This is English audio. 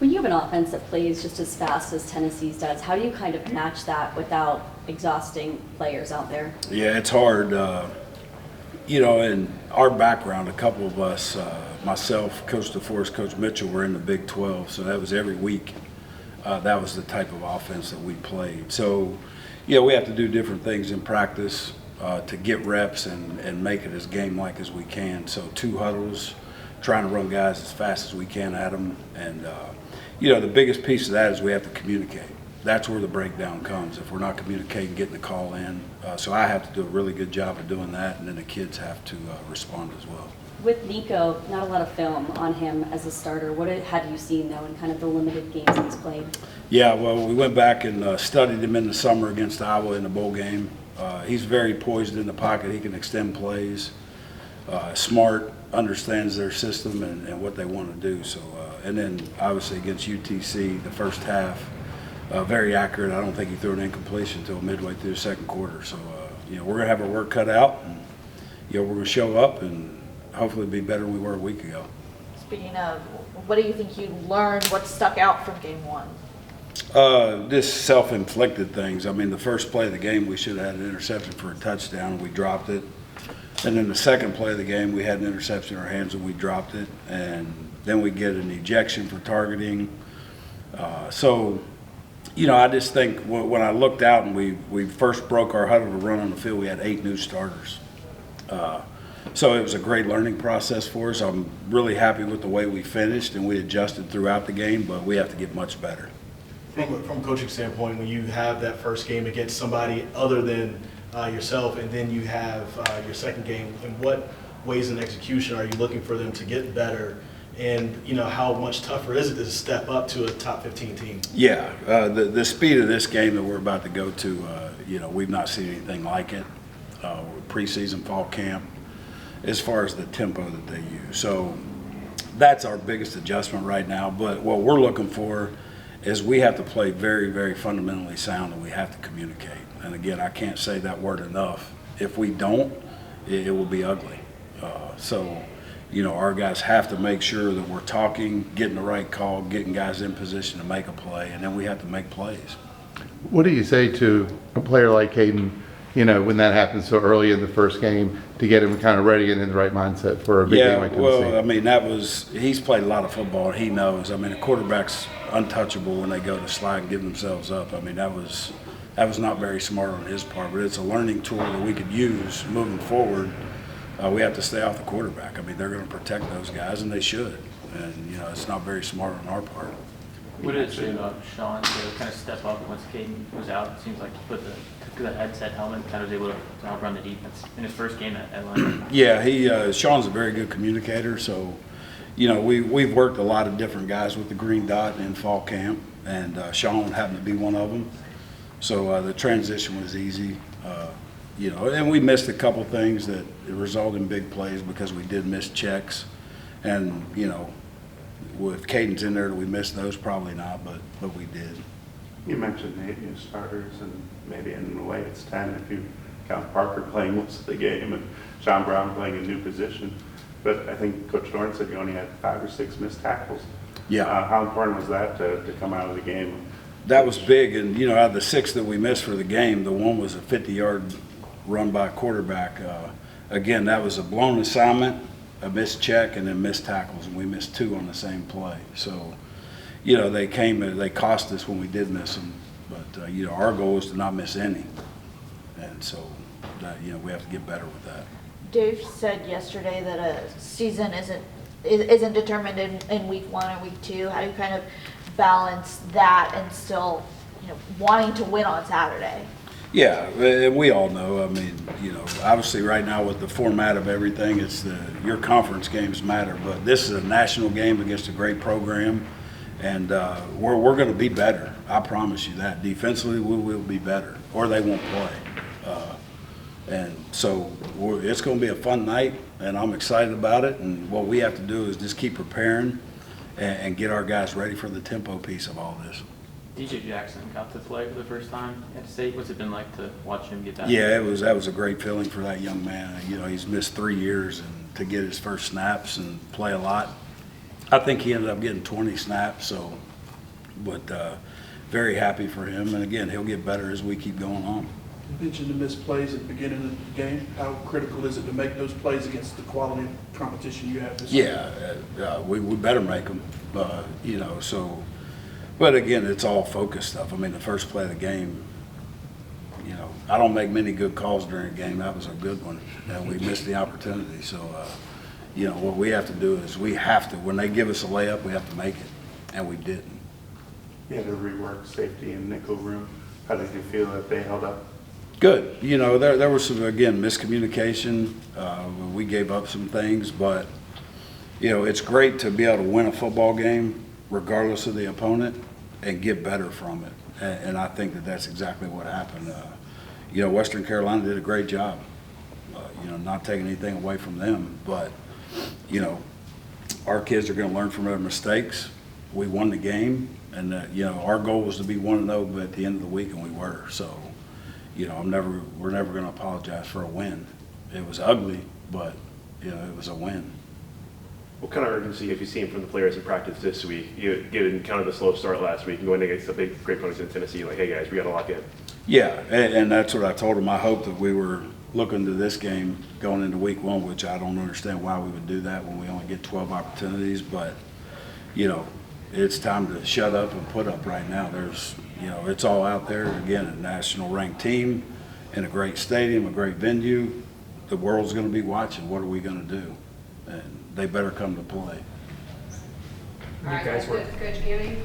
When you have an offense that plays just as fast as Tennessee's does, how do you kind of match that without exhausting players out there? Yeah, it's hard. In our background, a couple of us, myself, Coach DeForest, Coach Mitchell, were in the Big 12, so that was every week. That was the type of offense that we played. So, we have to do different things in practice to get reps and make it as game-like as we can. So 2 huddles, trying to run guys as fast as we can at them. And, the biggest piece of that is we have to communicate. That's where the breakdown comes. If we're not communicating, getting the call in. So I have to do a really good job of doing that, and then the kids have to respond as well. With Nico, not a lot of film on him as a starter. What have you seen, though, in kind of the limited games he's played? Yeah, well, we went back and studied him in the summer against Iowa in the bowl game. He's very poised in the pocket. He can extend plays. Smart, understands their system and what they want to do. So, and then obviously against UTC, the first half, very accurate. I don't think he threw an incompletion until midway through the second quarter. So, we're going to have our work cut out, and we're going to show up and hopefully be better than we were a week ago. Speaking of, what do you think you learned? What stuck out from game one? Just self-inflicted things. I mean, the first play of the game, we should have had an interception for a touchdown, and we dropped it. And then the second play of the game, we had an interception in our hands, and we dropped it. And then we get an ejection for targeting. I just think when I looked out and we first broke our huddle to run on the field, we had 8 new starters. So it was a great learning process for us. I'm really happy with the way we finished, and we adjusted throughout the game, but we have to get much better. From a coaching standpoint, when you have that first game against somebody other than yourself, and then you have your second game, in what ways in execution are you looking for them to get better? And how much tougher is it to step up to a top 15 team? Yeah, the speed of this game that we're about to go to, we've not seen anything like it. Preseason, fall camp, as far as the tempo that they use. So that's our biggest adjustment right now. But what we're looking for is we have to play very, very fundamentally sound, and we have to communicate. And again, I can't say that word enough. If we don't, it will be ugly. Our guys have to make sure that we're talking, getting the right call, getting guys in position to make a play, and then we have to make plays. What do you say to a player like Caden, when that happens so early in the first game, to get him kind of ready and in the right mindset for a big game like Tennessee? He's played a lot of football, and he knows. I mean, a quarterback's untouchable when they go to slide and give themselves up. I mean, that was not very smart on his part, but it's a learning tool that we could use moving forward. We have to stay off the quarterback. I mean, they're going to protect those guys, and they should. And, it's not very smart on our part. What did it say about Sean to kind of step up once Caden was out? It seems like he took the headset helmet and kind of was able to outrun the defense in his first game at Atlanta. Yeah, Sean's a very good communicator. So, we've worked a lot of different guys with the green dot in fall camp, and Sean happened to be one of them. So the transition was easy. And we missed a couple things that resulted in big plays because we did miss checks. And, with Caden's in there, we missed those? Probably not, but we did. You mentioned 8 new starters, and maybe in a way it's 10 if you count Parker playing most of the game and John Brown playing a new position. But I think Coach Dorn said you only had 5 or 6 missed tackles. Yeah. How important was that to come out of the game? That was big, and out of the 6 that we missed for the game, the one was a 50-yard run by a quarterback. Again, that was a blown assignment, a missed check, and then missed tackles, and we missed 2 on the same play. So, they cost us when we did miss them, but our goal is to not miss any, and so that we have to get better with that. Dave said yesterday that a season isn't determined in week 1 or week 2. How do you kind of balance that and still wanting to win on Saturday? Yeah, and we all know. I mean, obviously right now with the format of everything, your conference games matter. But this is a national game against a great program, and we're going to be better. I promise you that. Defensively, we will be better, or they won't play. And so it's going to be a fun night, and I'm excited about it. And what we have to do is just keep preparing and get our guys ready for the tempo piece of all this. DJ Jackson got to play for the first time at State. What's it been like to watch him get that? Yeah, that was a great feeling for that young man. He's missed 3 years, and to get his first snaps and play a lot. I think he ended up getting 20 snaps, so But very happy for him, and again, he'll get better as we keep going on. You mentioned the missed plays at the beginning of the game. How critical is it to make those plays against the quality of competition you have this year? Yeah, we better make them, you know, so, but again, it's all focus stuff. I mean, the first play of the game, you know, I don't make many good calls during a game. That was a good one, and we missed the opportunity. So, you know, what we have to do is we have to, when they give us a layup, we have to make it, and we didn't. You had to rework safety in Nico room. How did you feel that they held up? Good. You know, there was some, again, miscommunication. We gave up some things, but, you know, it's great to be able to win a football game regardless of the opponent and get better from it. And I think that that's exactly what happened. You know, Western Carolina did a great job, you know, not taking anything away from them. But, you know, our kids are going to learn from their mistakes. We won the game, and, you know, our goal was to be 1-0 at the end of the week, and we were. So, you know, we're never going to apologize for a win. It was ugly, but, you know, it was a win. What kind of urgency have you seen from the players in practice this week? You given kind of the slow start last week and going against the big great opponents in Tennessee, like, hey guys, we got to lock in. Yeah, and that's what I told them. I hope that we were looking to this game going into week 1, which I don't understand why we would do that when we only get 12 opportunities. But, you know, it's time to shut up and put up right now. There's, you know, it's all out there. Again, a national ranked team in a great stadium, a great venue. The world's going to be watching. What are we going to do? And they better come to play. All right, Coach Gibby.